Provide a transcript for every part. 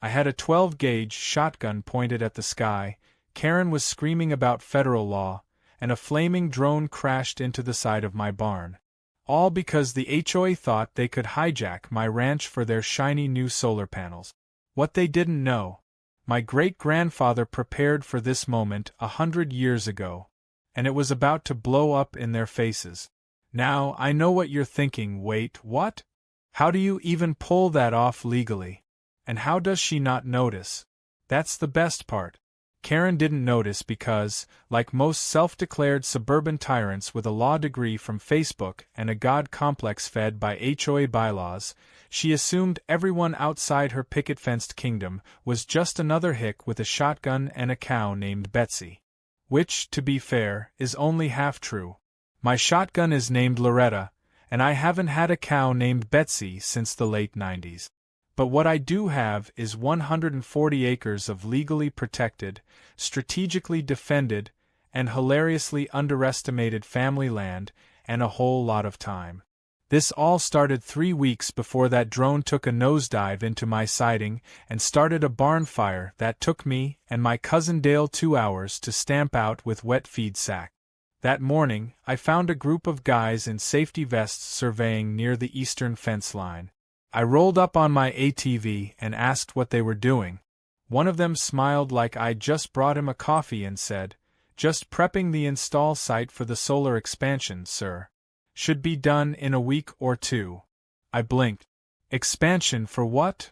I had a 12-gauge shotgun pointed at the sky, Karen was screaming about federal law, and a flaming drone crashed into the side of my barn. All because the HOA thought they could hijack my ranch for their shiny new solar panels. What they didn't know. My great-grandfather prepared for this moment 100 years ago, and it was about to blow up in their faces. Now, I know what you're thinking. Wait, what? How do you even pull that off legally? And how does she not notice? That's the best part. Karen didn't notice because, like most self-declared suburban tyrants with a law degree from Facebook and a God complex fed by HOA bylaws, she assumed everyone outside her picket-fenced kingdom was just another hick with a shotgun and a cow named Betsy. Which, to be fair, is only half true. My shotgun is named Loretta, and I haven't had a cow named Betsy since the late 90s. But what I do have is 140 acres of legally protected, strategically defended, and hilariously underestimated family land, and a whole lot of time. This all started 3 weeks before that drone took a nosedive into my siding and started a barn fire that took me and my cousin Dale 2 hours to stamp out with wet feed sack. That morning, I found a group of guys in safety vests surveying near the eastern fence line. I rolled up on my ATV and asked what they were doing. One of them smiled like I'd just brought him a coffee and said, "Just prepping the install site for the solar expansion, sir. Should be done in a week or 2. I blinked. Expansion for what?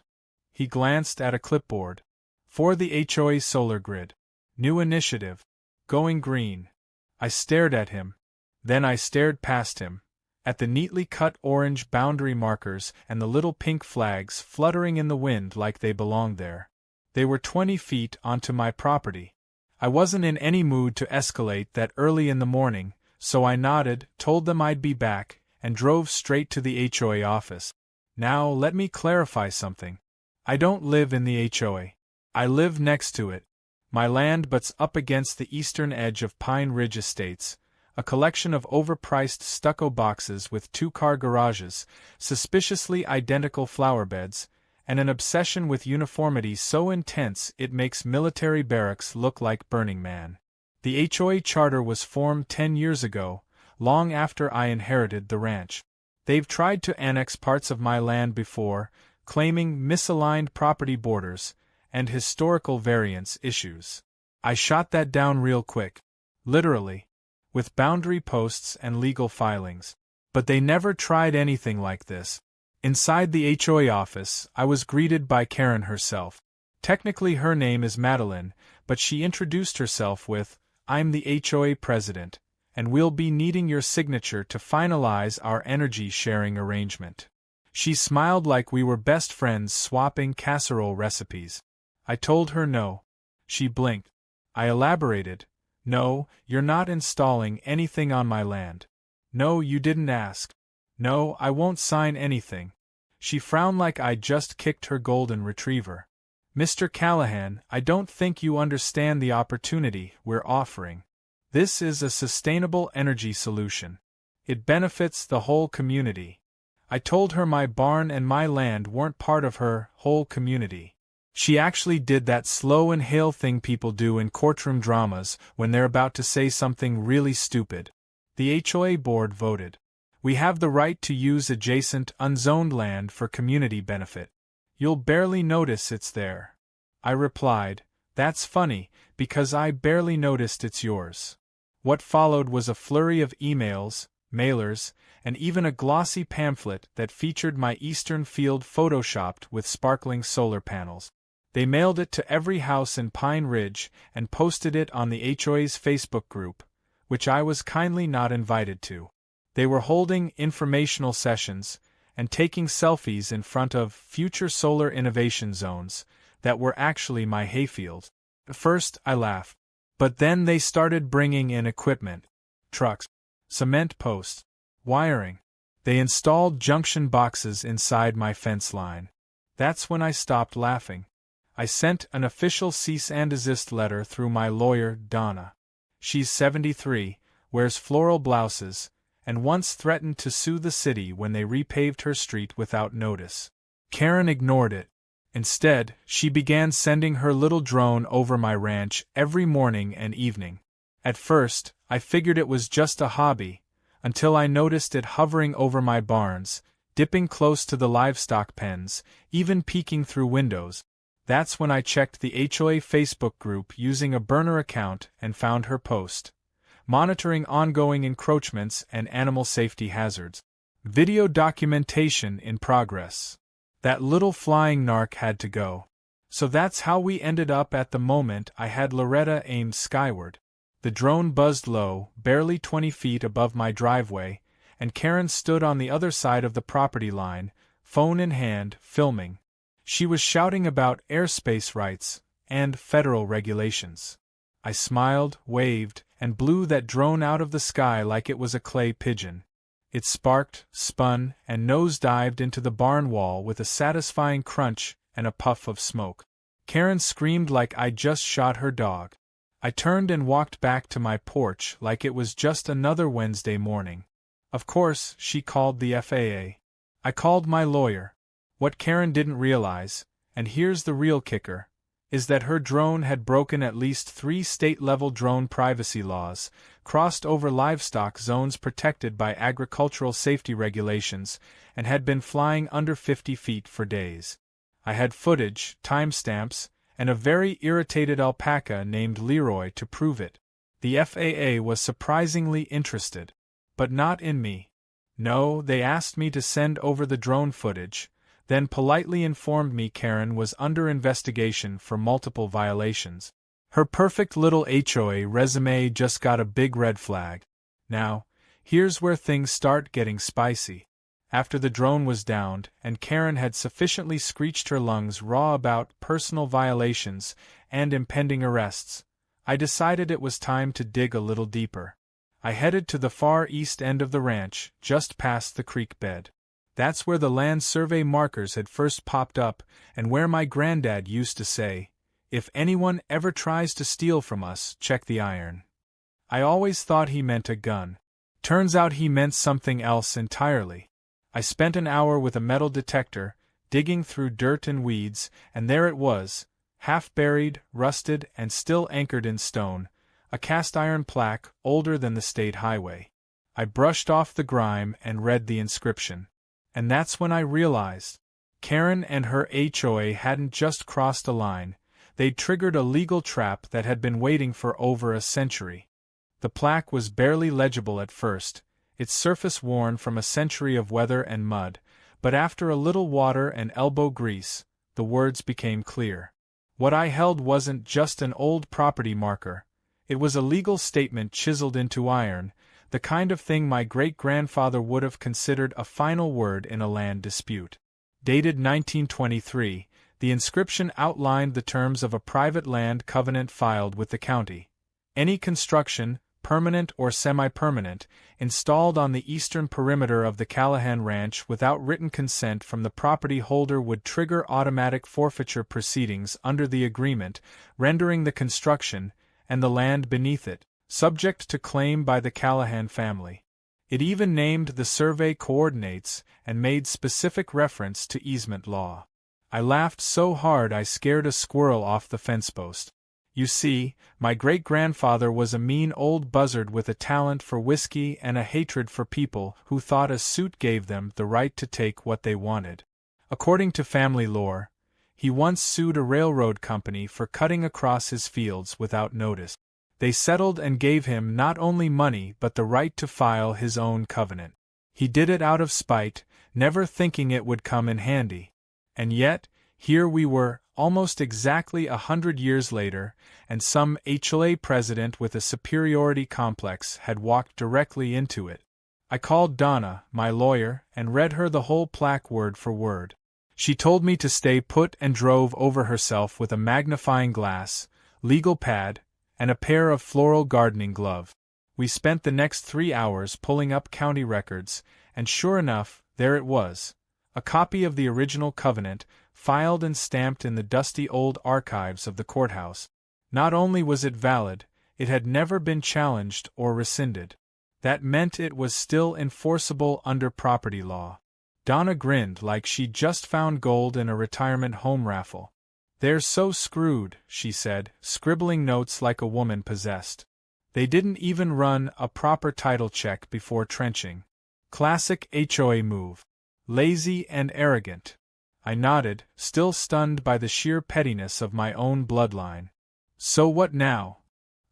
He glanced at a clipboard. For the HOA solar grid. New initiative. Going green. I stared at him. Then I stared past him, at the neatly cut orange boundary markers and the little pink flags fluttering in the wind like they belonged there. They were 20 feet onto my property. I wasn't in any mood to escalate that early in the morning, so I nodded, told them I'd be back, and drove straight to the HOA office. Now let me clarify something. I don't live in the HOA. I live next to it. My land butts up against the eastern edge of Pine Ridge Estates, a collection of overpriced stucco boxes with 2-car garages, suspiciously identical flower beds, and an obsession with uniformity so intense it makes military barracks look like Burning Man. The HOA charter was formed 10 years ago, long after I inherited the ranch. They've tried to annex parts of my land before, claiming misaligned property borders and historical variance issues. I shot that down real quick. Literally. With boundary posts and legal filings. But they never tried anything like this. Inside the HOA office, I was greeted by Karen herself. Technically her name is Madeline, but she introduced herself with, "I'm the HOA president, and we'll be needing your signature to finalize our energy sharing arrangement." She smiled like we were best friends swapping casserole recipes. I told her no. She blinked. I elaborated. "No, you're not installing anything on my land. No, you didn't ask. No, I won't sign anything." She frowned like I'd just kicked her golden retriever. "Mr. Callahan, I don't think you understand the opportunity we're offering. This is a sustainable energy solution. It benefits the whole community." I told her my barn and my land weren't part of her whole community. She actually did that slow inhale thing people do in courtroom dramas when they're about to say something really stupid. The HOA board voted. "We have the right to use adjacent, unzoned land for community benefit. You'll barely notice it's there." I replied, "That's funny, because I barely noticed it's yours." What followed was a flurry of emails, mailers, and even a glossy pamphlet that featured my eastern field photoshopped with sparkling solar panels. They mailed it to every house in Pine Ridge and posted it on the HOA's Facebook group, which I was kindly not invited to. They were holding informational sessions and taking selfies in front of future solar innovation zones that were actually my hayfield. At first, I laughed. But then they started bringing in equipment. Trucks, cement posts, wiring. They installed junction boxes inside my fence line. That's when I stopped laughing. I sent an official cease and desist letter through my lawyer, Donna. She's 73, wears floral blouses, and once threatened to sue the city when they repaved her street without notice. Karen ignored it. Instead, she began sending her little drone over my ranch every morning and evening. At first, I figured it was just a hobby, until I noticed it hovering over my barns, dipping close to the livestock pens, even peeking through windows. That's when I checked the HOA Facebook group using a burner account and found her post, monitoring ongoing encroachments and animal safety hazards. Video documentation in progress. That little flying narc had to go. So that's how we ended up at the moment I had Loretta aimed skyward. The drone buzzed low, barely 20 feet above my driveway, and Karen stood on the other side of the property line, phone in hand, filming. She was shouting about airspace rights and federal regulations. I smiled, waved, and blew that drone out of the sky like it was a clay pigeon. It sparked, spun, and nose-dived into the barn wall with a satisfying crunch and a puff of smoke. Karen screamed like I'd just shot her dog. I turned and walked back to my porch like it was just another Wednesday morning. Of course, she called the FAA. I called my lawyer. What Karen didn't realize, and here's the real kicker, is that her drone had broken at least 3 state-level drone privacy laws, crossed over livestock zones protected by agricultural safety regulations, and had been flying under 50 feet for days. I had footage, timestamps, and a very irritated alpaca named Leroy to prove it. The FAA was surprisingly interested. But not in me. No, they asked me to send over the drone footage, then politely informed me Karen was under investigation for multiple violations. Her perfect little HOA resume just got a big red flag. Now, here's where things start getting spicy. After the drone was downed, and Karen had sufficiently screeched her lungs raw about personal violations and impending arrests, I decided it was time to dig a little deeper. I headed to the far east end of the ranch, just past the creek bed. That's where the land survey markers had first popped up, and where my granddad used to say, "If anyone ever tries to steal from us, check the iron." I always thought he meant a gun. Turns out he meant something else entirely. I spent an hour with a metal detector, digging through dirt and weeds, and there it was, half buried, rusted, and still anchored in stone, a cast-iron plaque older than the state highway. I brushed off the grime and read the inscription. And that's when I realized. Karen and her HOA hadn't just crossed a line, they'd triggered a legal trap that had been waiting for over a century. The plaque was barely legible at first, its surface worn from a century of weather and mud, but after a little water and elbow grease, the words became clear. What I held wasn't just an old property marker. It was a legal statement chiseled into iron, the kind of thing my great-grandfather would have considered a final word in a land dispute. Dated 1923, the inscription outlined the terms of a private land covenant filed with the county. Any construction, permanent or semi-permanent, installed on the eastern perimeter of the Callahan Ranch without written consent from the property holder would trigger automatic forfeiture proceedings under the agreement, rendering the construction, and the land beneath it, subject to claim by the Callahan family. It even named the survey coordinates and made specific reference to easement law. I laughed so hard I scared a squirrel off the fence post. You see, my great-grandfather was a mean old buzzard with a talent for whiskey and a hatred for people who thought a suit gave them the right to take what they wanted. According to family lore, he once sued a railroad company for cutting across his fields without notice. They settled and gave him not only money but the right to file his own covenant. He did it out of spite, never thinking it would come in handy. And yet, here we were, almost exactly 100 years later, and some HOA president with a superiority complex had walked directly into it. I called Donna, my lawyer, and read her the whole plaque word for word. She told me to stay put and drove over herself with a magnifying glass, legal pad, and a pair of floral gardening gloves. We spent the next 3 hours pulling up county records, and sure enough, there it was. A copy of the original covenant, filed and stamped in the dusty old archives of the courthouse. Not only was it valid, it had never been challenged or rescinded. That meant it was still enforceable under property law. Donna grinned like she'd just found gold in a retirement home raffle. "They're so screwed," she said, scribbling notes like a woman possessed. "They didn't even run a proper title check before trenching. Classic HOA move. Lazy and arrogant." I nodded, still stunned by the sheer pettiness of my own bloodline. "So what now?"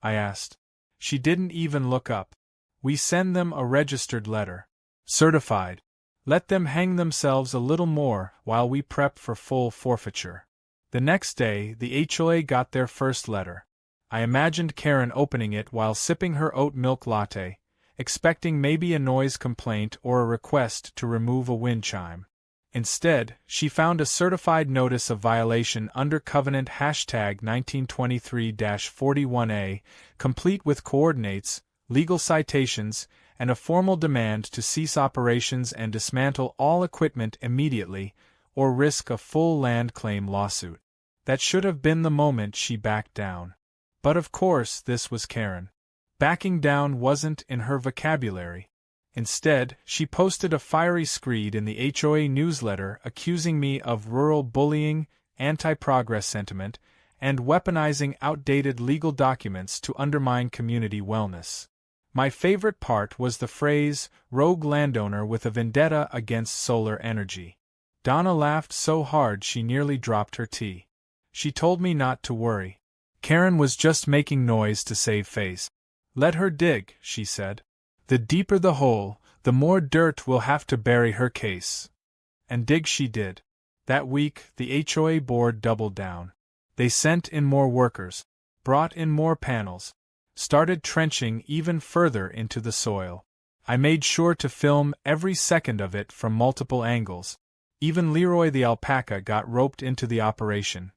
I asked. She didn't even look up. "We send them a registered letter. Certified. Let them hang themselves a little more while we prep for full forfeiture." The next day, the HOA got their first letter. I imagined Karen opening it while sipping her oat milk latte, expecting maybe a noise complaint or a request to remove a wind chime. Instead, she found a certified notice of violation under Covenant #1923-41A, complete with coordinates, legal citations, and a formal demand to cease operations and dismantle all equipment immediately, or risk a full land claim lawsuit. That should have been the moment she backed down. But of course this was Karen. Backing down wasn't in her vocabulary. Instead, she posted a fiery screed in the HOA newsletter accusing me of rural bullying, anti-progress sentiment, and weaponizing outdated legal documents to undermine community wellness. My favorite part was the phrase, "rogue landowner with a vendetta against solar energy." Donna laughed so hard she nearly dropped her tea. She told me not to worry. Karen was just making noise to save face. "Let her dig," she said. "The deeper the hole, the more dirt we'll have to bury her case." And dig she did. That week, the HOA board doubled down. They sent in more workers, brought in more panels, started trenching even further into the soil. I made sure to film every second of it from multiple angles. Even Leroy the alpaca got roped into the operation.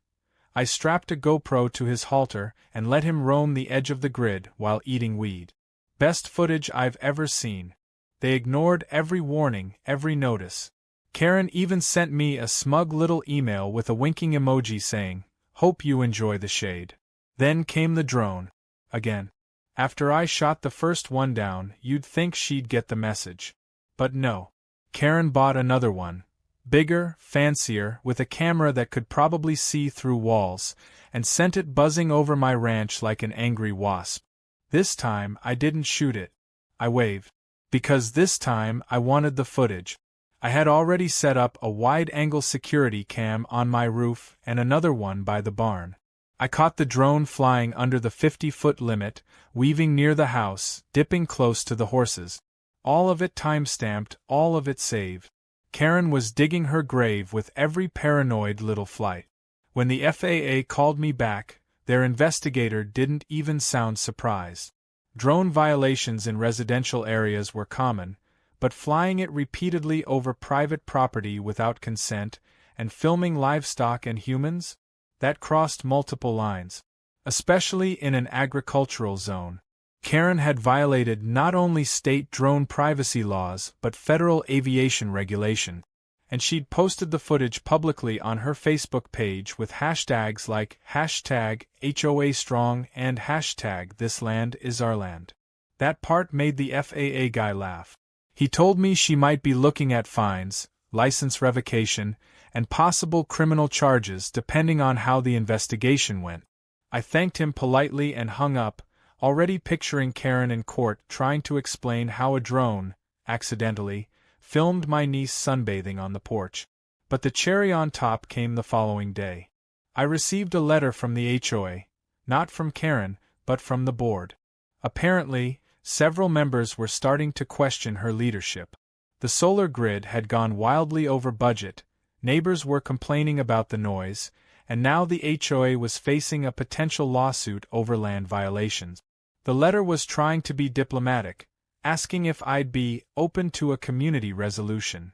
I strapped a GoPro to his halter and let him roam the edge of the grid while eating weed. Best footage I've ever seen. They ignored every warning, every notice. Karen even sent me a smug little email with a winking emoji saying, "Hope you enjoy the shade." Then came the drone. Again. After I shot the first one down, you'd think she'd get the message. But no. Karen bought another one. Bigger, fancier, with a camera that could probably see through walls, and sent it buzzing over my ranch like an angry wasp. This time, I didn't shoot it. I waved. Because this time, I wanted the footage. I had already set up a wide-angle security cam on my roof and another one by the barn. I caught the drone flying under the 50-foot limit, weaving near the house, dipping close to the horses. All of it time-stamped, all of it saved. Karen was digging her grave with every paranoid little flight. When the FAA called me back, their investigator didn't even sound surprised. Drone violations in residential areas were common, but flying it repeatedly over private property without consent and filming livestock and humans? That crossed multiple lines. Especially in an agricultural zone. Karen had violated not only state drone privacy laws but federal aviation regulation, and she'd posted the footage publicly on her Facebook page with hashtags like #HOAStrong and #ThisLandIsOurLand. That part made the FAA guy laugh. He told me she might be looking at fines, license revocation, and possible criminal charges depending on how the investigation went. I thanked him politely and hung up, already picturing Karen in court trying to explain how a drone, accidentally, filmed my niece sunbathing on the porch. But the cherry on top came the following day. I received a letter from the HOA, not from Karen, but from the board. Apparently, several members were starting to question her leadership. The solar grid had gone wildly over budget, neighbors were complaining about the noise, and now the HOA was facing a potential lawsuit over land violations. The letter was trying to be diplomatic, asking if I'd be open to a community resolution.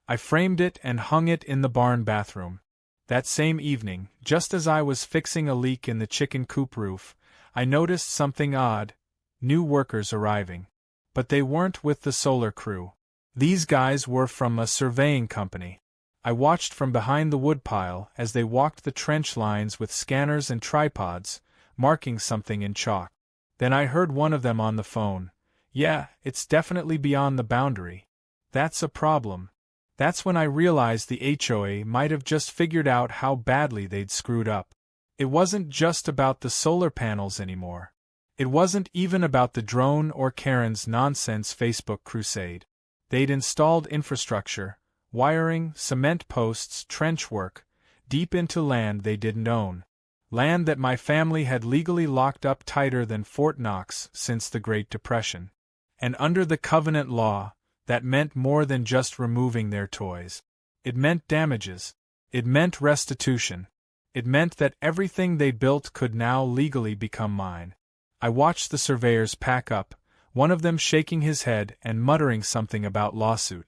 I framed it and hung it in the barn bathroom. That same evening, just as I was fixing a leak in the chicken coop roof, I noticed something odd: new workers arriving. But they weren't with the solar crew. These guys were from a surveying company. I watched from behind the woodpile as they walked the trench lines with scanners and tripods, marking something in chalk. Then I heard one of them on the phone. "Yeah, it's definitely beyond the boundary. That's a problem." That's when I realized the HOA might have just figured out how badly they'd screwed up. It wasn't just about the solar panels anymore. It wasn't even about the drone or Karen's nonsense Facebook crusade. They'd installed infrastructure, wiring, cement posts, trench work, deep into land they didn't own. Land that my family had legally locked up tighter than Fort Knox since the Great Depression. And under the Covenant law, that meant more than just removing their toys. It meant damages. It meant restitution. It meant that everything they built could now legally become mine. I watched the surveyors pack up, one of them shaking his head and muttering something about lawsuit.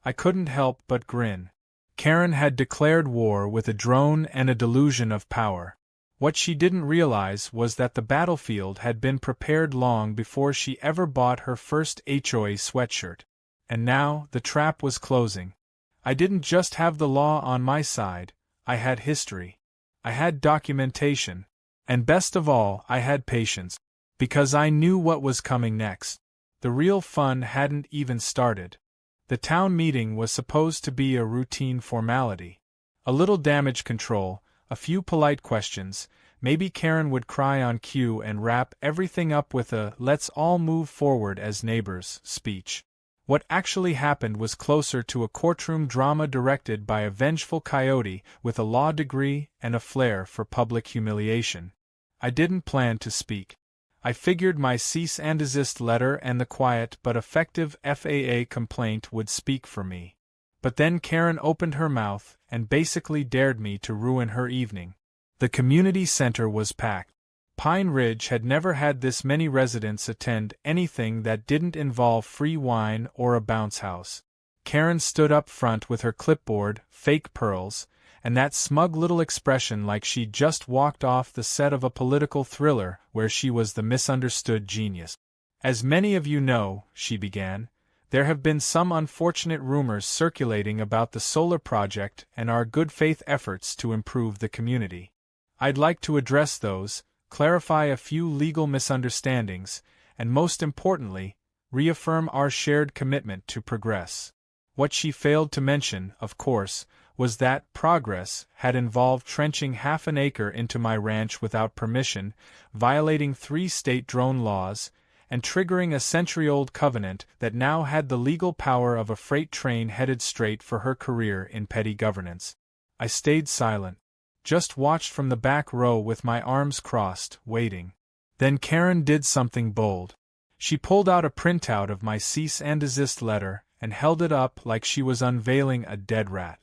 I couldn't help but grin. Karen had declared war with a drone and a delusion of power. What she didn't realize was that the battlefield had been prepared long before she ever bought her first HOA sweatshirt. And now, the trap was closing. I didn't just have the law on my side, I had history. I had documentation. And best of all, I had patience. Because I knew what was coming next. The real fun hadn't even started. The town meeting was supposed to be a routine formality. A little damage control, a few polite questions, maybe Karen would cry on cue and wrap everything up with a "let's all move forward as neighbors" speech. What actually happened was closer to a courtroom drama directed by a vengeful coyote with a law degree and a flair for public humiliation. I didn't plan to speak. I figured my cease and desist letter and the quiet but effective FAA complaint would speak for me. But then Karen opened her mouth and basically dared me to ruin her evening. The community center was packed. Pine Ridge had never had this many residents attend anything that didn't involve free wine or a bounce house. Karen stood up front with her clipboard, fake pearls, and that smug little expression like she'd just walked off the set of a political thriller where she was the misunderstood genius. "As many of you know," she began, "there have been some unfortunate rumors circulating about the solar project and our good faith efforts to improve the community. I'd like to address those, clarify a few legal misunderstandings, and most importantly, reaffirm our shared commitment to progress." What she failed to mention, of course, was that progress had involved trenching half an acre into my ranch without permission, violating 3 state drone laws, and triggering a century-old covenant that now had the legal power of a freight train headed straight for her career in petty governance. I stayed silent. Just watched from the back row with my arms crossed, waiting. Then Karen did something bold. She pulled out a printout of my cease and desist letter and held it up like she was unveiling a dead rat.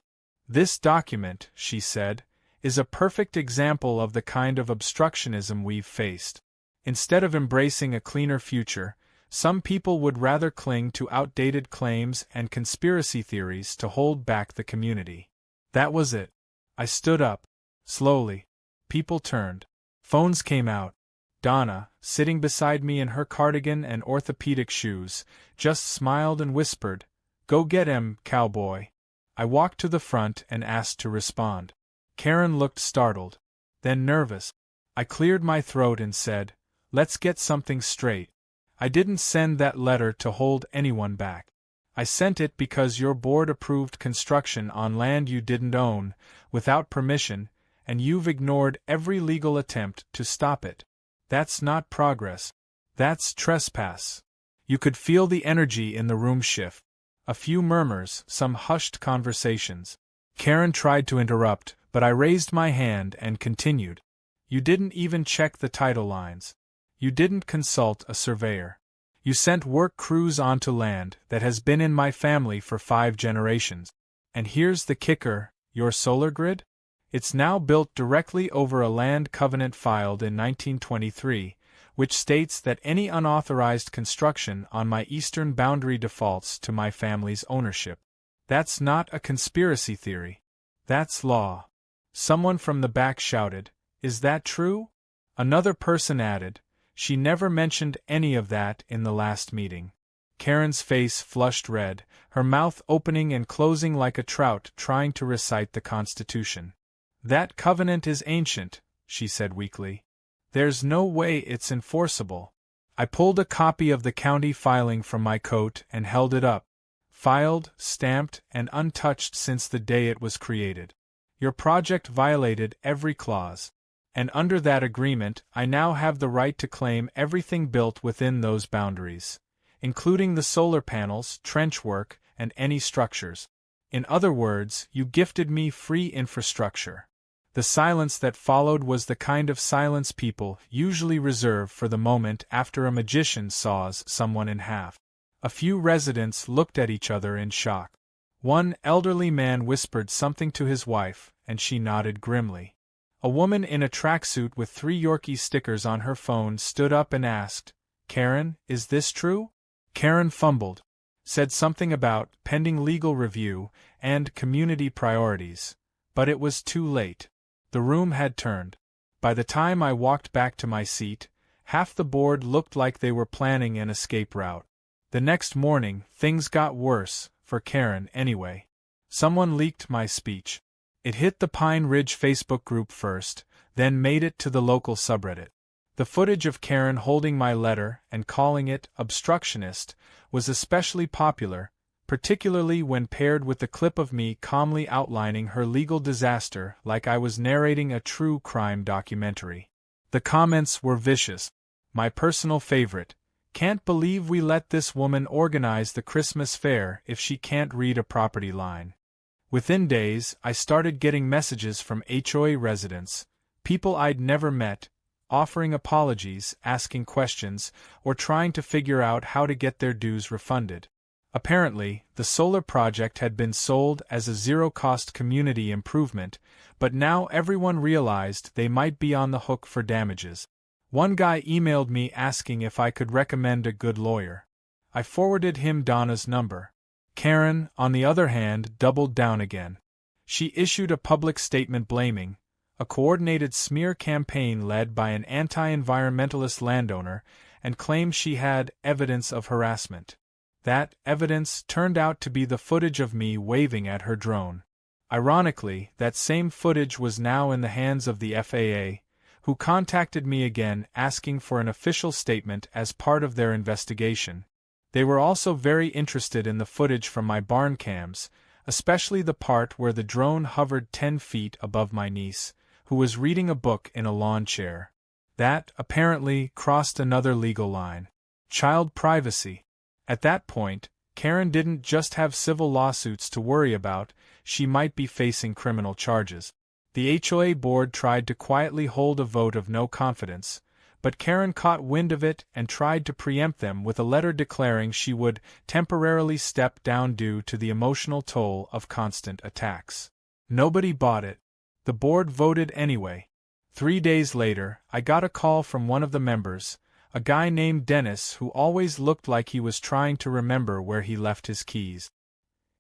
"This document," she said, "is a perfect example of the kind of obstructionism we've faced. Instead of embracing a cleaner future, some people would rather cling to outdated claims and conspiracy theories to hold back the community." That was it. I stood up. Slowly. People turned. Phones came out. Donna, sitting beside me in her cardigan and orthopedic shoes, just smiled and whispered, "Go get him, cowboy." I walked to the front and asked to respond. Karen looked startled, then nervous. I cleared my throat and said, "Let's get something straight. I didn't send that letter to hold anyone back. I sent it because your board approved construction on land you didn't own, without permission, and you've ignored every legal attempt to stop it. That's not progress. That's trespass." You could feel the energy in the room shift. A few murmurs, some hushed conversations. Karen tried to interrupt, but I raised my hand and continued. "You didn't even check the title lines. You didn't consult a surveyor. You sent work crews onto land that has been in my family for 5 generations. And here's the kicker, your solar grid? It's now built directly over a land covenant filed in 1923, which states that any unauthorized construction on my eastern boundary defaults to my family's ownership. That's not a conspiracy theory. That's law." Someone from the back shouted, "Is that true?" Another person added, "She never mentioned any of that in the last meeting." Karen's face flushed red, her mouth opening and closing like a trout trying to recite the Constitution. "That covenant is ancient," she said weakly. "There's no way it's enforceable." I pulled a copy of the county filing from my coat and held it up. filed, stamped, and untouched since the day it was created. Your project violated every clause. And under that agreement, I now have the right to claim everything built within those boundaries, including the solar panels, trench work, and any structures. In other words, you gifted me free infrastructure. The silence that followed was the kind of silence people usually reserve for the moment after a magician saws someone in half. A few residents looked at each other in shock. One elderly man whispered something to his wife, and she nodded grimly. A woman in a tracksuit with 3 Yorkie stickers on her phone stood up and asked, "Karen, is this true?" Karen fumbled, said something about pending legal review and community priorities, but it was too late. The room had turned. By the time I walked back to my seat, half the board looked like they were planning an escape route. The next morning, things got worse, for Karen anyway. Someone leaked my speech. It hit the Pine Ridge Facebook group first, then made it to the local subreddit. The footage of Karen holding my letter and calling it obstructionist was especially popular, particularly when paired with the clip of me calmly outlining her legal disaster like I was narrating a true crime documentary. The comments were vicious. My personal favorite: "Can't believe we let this woman organize the Christmas fair if she can't read a property line." Within days, I started getting messages from HOA residents, people I'd never met, offering apologies, asking questions, or trying to figure out how to get their dues refunded. Apparently, the solar project had been sold as a zero-cost community improvement, but now everyone realized they might be on the hook for damages. One guy emailed me asking if I could recommend a good lawyer. I forwarded him Donna's number. Karen, on the other hand, doubled down again. She issued a public statement blaming a coordinated smear campaign led by an anti-environmentalist landowner and claimed she had evidence of harassment. That evidence turned out to be the footage of me waving at her drone. Ironically, that same footage was now in the hands of the FAA, who contacted me again asking for an official statement as part of their investigation. They were also very interested in the footage from my barn cams, especially the part where the drone hovered 10 feet above my niece, who was reading a book in a lawn chair. That, apparently, crossed another legal line: child privacy. At that point, Karen didn't just have civil lawsuits to worry about, she might be facing criminal charges. The HOA board tried to quietly hold a vote of no confidence, but Karen caught wind of it and tried to preempt them with a letter declaring she would temporarily step down due to the emotional toll of constant attacks. Nobody bought it. The board voted anyway. 3 days later, I got a call from one of the members, a guy named Dennis who always looked like he was trying to remember where he left his keys.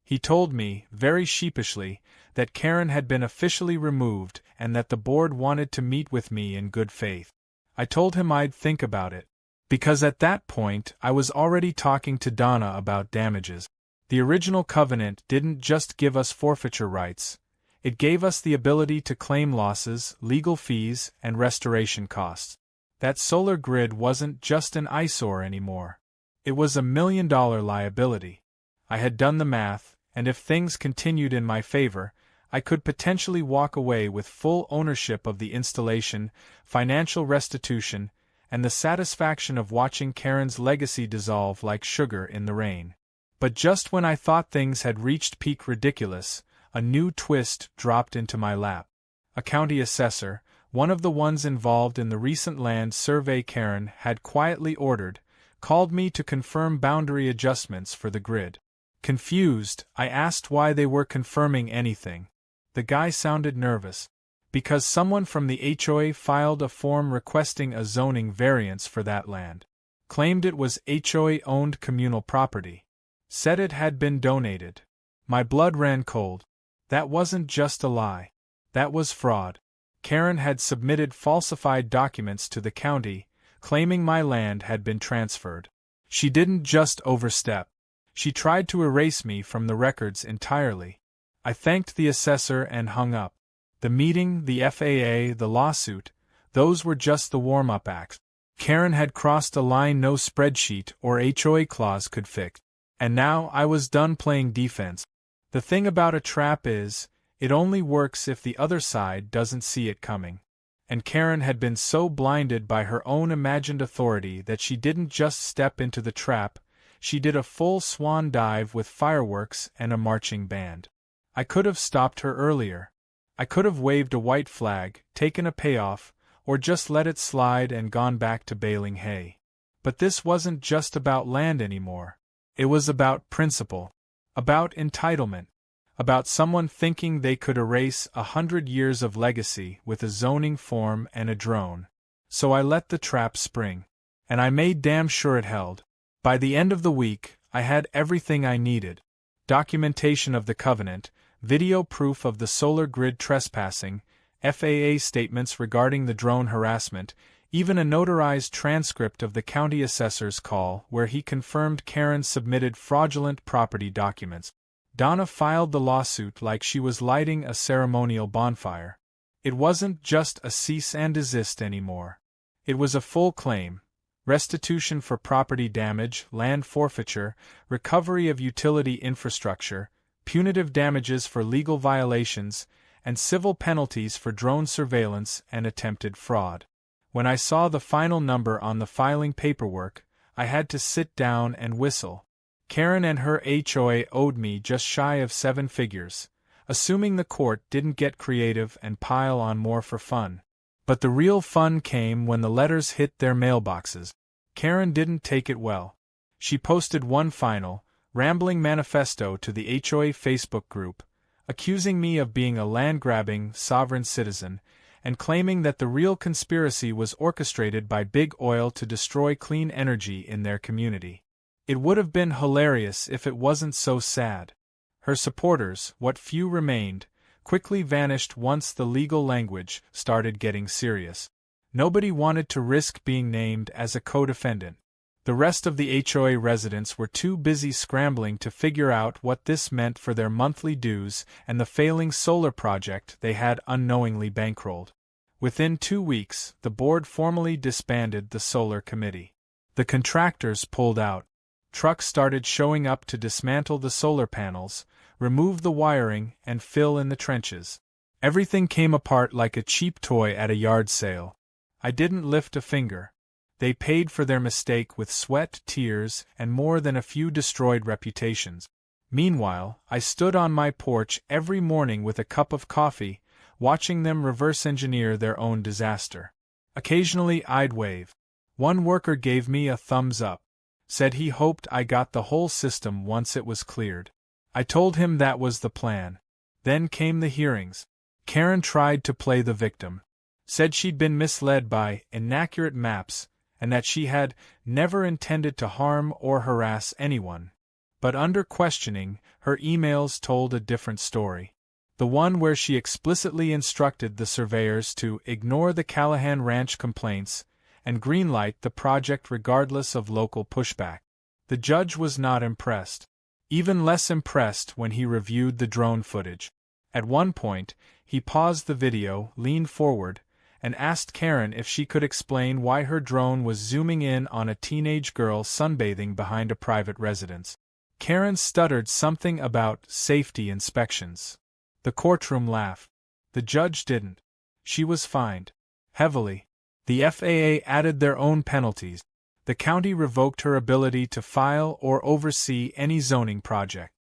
He told me, very sheepishly, that Karen had been officially removed and that the board wanted to meet with me in good faith. I told him I'd think about it, because at that point I was already talking to Donna about damages. The original covenant didn't just give us forfeiture rights, it gave us the ability to claim losses, legal fees, and restoration costs. That solar grid wasn't just an eyesore anymore. It was $1 million liability. I had done the math, and if things continued in my favor, I could potentially walk away with full ownership of the installation, financial restitution, and the satisfaction of watching Karen's legacy dissolve like sugar in the rain. But just when I thought things had reached peak ridiculous, a new twist dropped into my lap. A county assessor, one of the ones involved in the recent land survey Karen had quietly ordered, called me to confirm boundary adjustments for the grid. Confused, I asked why they were confirming anything. The guy sounded nervous. Because someone from the HOA filed a form requesting a zoning variance for that land. Claimed it was HOA-owned communal property. Said it had been donated. My blood ran cold. That wasn't just a lie. That was fraud. Karen had submitted falsified documents to the county, claiming my land had been transferred. She didn't just overstep. She tried to erase me from the records entirely. I thanked the assessor and hung up. The meeting, the FAA, the lawsuit, those were just the warm-up acts. Karen had crossed a line no spreadsheet or HOA clause could fix. And now I was done playing defense. The thing about a trap is, it only works if the other side doesn't see it coming. And Karen had been so blinded by her own imagined authority that she didn't just step into the trap, she did a full swan dive with fireworks and a marching band. I could have stopped her earlier. I could have waved a white flag, taken a payoff, or just let it slide and gone back to baling hay. But this wasn't just about land anymore. It was about principle. About entitlement. About someone thinking they could erase 100 years of legacy with a zoning form and a drone. So I let the trap spring. And I made damn sure it held. By the end of the week, I had everything I needed. Documentation of the covenant, video proof of the solar grid trespassing, FAA statements regarding the drone harassment, even a notarized transcript of the county assessor's call where he confirmed Karen submitted fraudulent property documents. Donna filed the lawsuit like she was lighting a ceremonial bonfire. It wasn't just a cease and desist anymore. It was a full claim: restitution for property damage, land forfeiture, recovery of utility infrastructure, punitive damages for legal violations, and civil penalties for drone surveillance and attempted fraud. When I saw the final number on the filing paperwork, I had to sit down and whistle. Karen and her HOA owed me just shy of 7 figures, assuming the court didn't get creative and pile on more for fun. But the real fun came when the letters hit their mailboxes. Karen didn't take it well. She posted one final, rambling manifesto to the HOA Facebook group, accusing me of being a land-grabbing, sovereign citizen, and claiming that the real conspiracy was orchestrated by Big Oil to destroy clean energy in their community. It would have been hilarious if it wasn't so sad. Her supporters, what few remained, quickly vanished once the legal language started getting serious. Nobody wanted to risk being named as a co-defendant. The rest of the HOA residents were too busy scrambling to figure out what this meant for their monthly dues and the failing solar project they had unknowingly bankrolled. Within 2 weeks, the board formally disbanded the solar committee. The contractors pulled out. Trucks started showing up to dismantle the solar panels, remove the wiring, and fill in the trenches. Everything came apart like a cheap toy at a yard sale. I didn't lift a finger. They paid for their mistake with sweat, tears, and more than a few destroyed reputations. Meanwhile, I stood on my porch every morning with a cup of coffee, watching them reverse engineer their own disaster. Occasionally I'd wave. One worker gave me a thumbs up. Said he hoped I got the whole system once it was cleared. I told him that was the plan. Then came the hearings. Karen tried to play the victim. Said she'd been misled by inaccurate maps and that she had never intended to harm or harass anyone. But under questioning, her emails told a different story. The one where she explicitly instructed the surveyors to ignore the Callahan Ranch complaints and greenlight the project regardless of local pushback. The judge was not impressed. Even less impressed when he reviewed the drone footage. At one point, he paused the video, leaned forward, and asked Karen if she could explain why her drone was zooming in on a teenage girl sunbathing behind a private residence. Karen stuttered something about safety inspections. The courtroom laughed. The judge didn't. She was fined. Heavily. The FAA added their own penalties. The county revoked her ability to file or oversee any zoning project.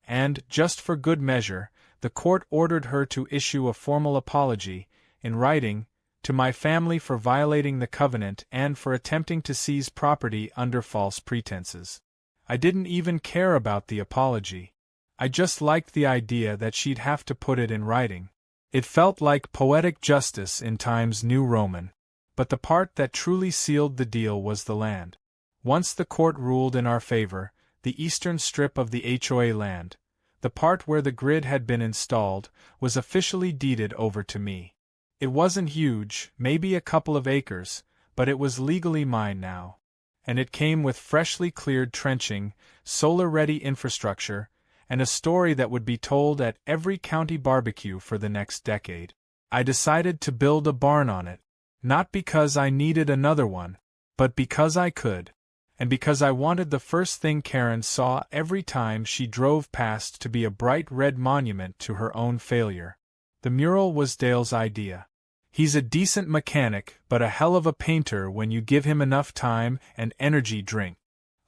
And, just for good measure, the court ordered her to issue a formal apology, in writing, to my family for violating the covenant and for attempting to seize property under false pretenses. I didn't even care about the apology. I just liked the idea that she'd have to put it in writing. It felt like poetic justice in Times New Roman. But the part that truly sealed the deal was the land. Once the court ruled in our favor, the eastern strip of the HOA land, the part where the grid had been installed, was officially deeded over to me. It wasn't huge, maybe a couple of acres, but it was legally mine now. And it came with freshly cleared trenching, solar-ready infrastructure, and a story that would be told at every county barbecue for the next decade. I decided to build a barn on it. Not because I needed another one, but because I could. and because I wanted the first thing Karen saw every time she drove past to be a bright red monument to her own failure. The mural was Dale's idea. He's a decent mechanic, but a hell of a painter when you give him enough time and energy drink.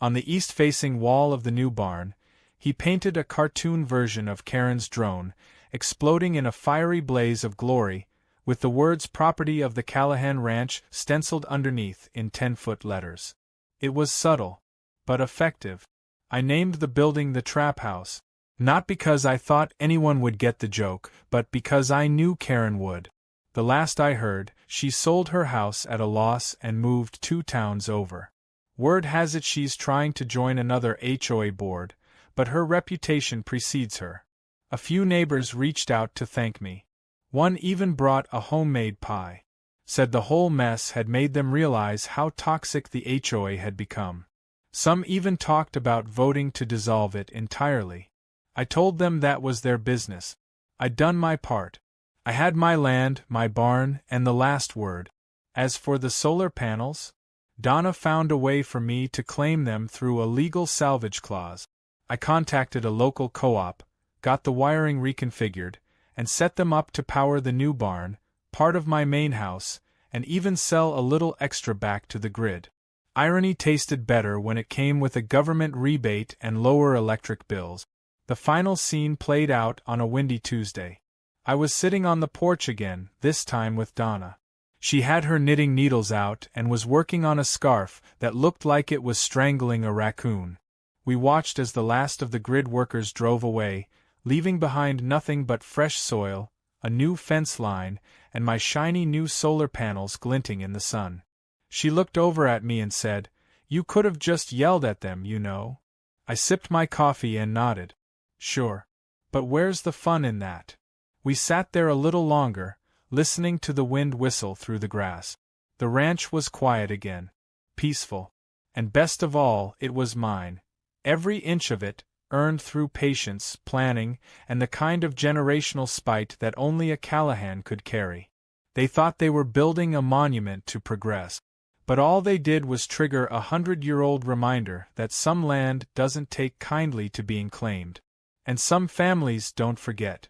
On the east-facing wall of the new barn, he painted a cartoon version of Karen's drone, exploding in a fiery blaze of glory, with the words "Property of the Callahan Ranch" stenciled underneath in 10-foot letters. It was subtle, but effective. I named the building the Trap House, not because I thought anyone would get the joke, but because I knew Karen would. The last I heard, she sold her house at a loss and moved 2 towns over. Word has it she's trying to join another HOA board, but her reputation precedes her. A few neighbors reached out to thank me. One even brought a homemade pie. Said the whole mess had made them realize how toxic the HOA had become. Some even talked about voting to dissolve it entirely. I told them that was their business. I'd done my part. I had my land, my barn, and the last word. As for the solar panels, Donna found a way for me to claim them through a legal salvage clause. I contacted a local co-op, got the wiring reconfigured, and set them up to power the new barn, part of my main house, and even sell a little extra back to the grid. Irony tasted better when it came with a government rebate and lower electric bills. The final scene played out on a windy Tuesday. I was sitting on the porch again, this time with Donna. She had her knitting needles out and was working on a scarf that looked like it was strangling a raccoon. We watched as the last of the grid workers drove away, leaving behind nothing but fresh soil, a new fence line, and my shiny new solar panels glinting in the sun. She looked over at me and said, "You could have just yelled at them, you know." I sipped my coffee and nodded. Sure. But where's the fun in that? We sat there a little longer, listening to the wind whistle through the grass. The ranch was quiet again. Peaceful. And best of all, it was mine. Every inch of it, earned through patience, planning, and the kind of generational spite that only a Callahan could carry. They thought they were building a monument to progress. But all they did was trigger a 100-year-old reminder that some land doesn't take kindly to being claimed. And some families don't forget.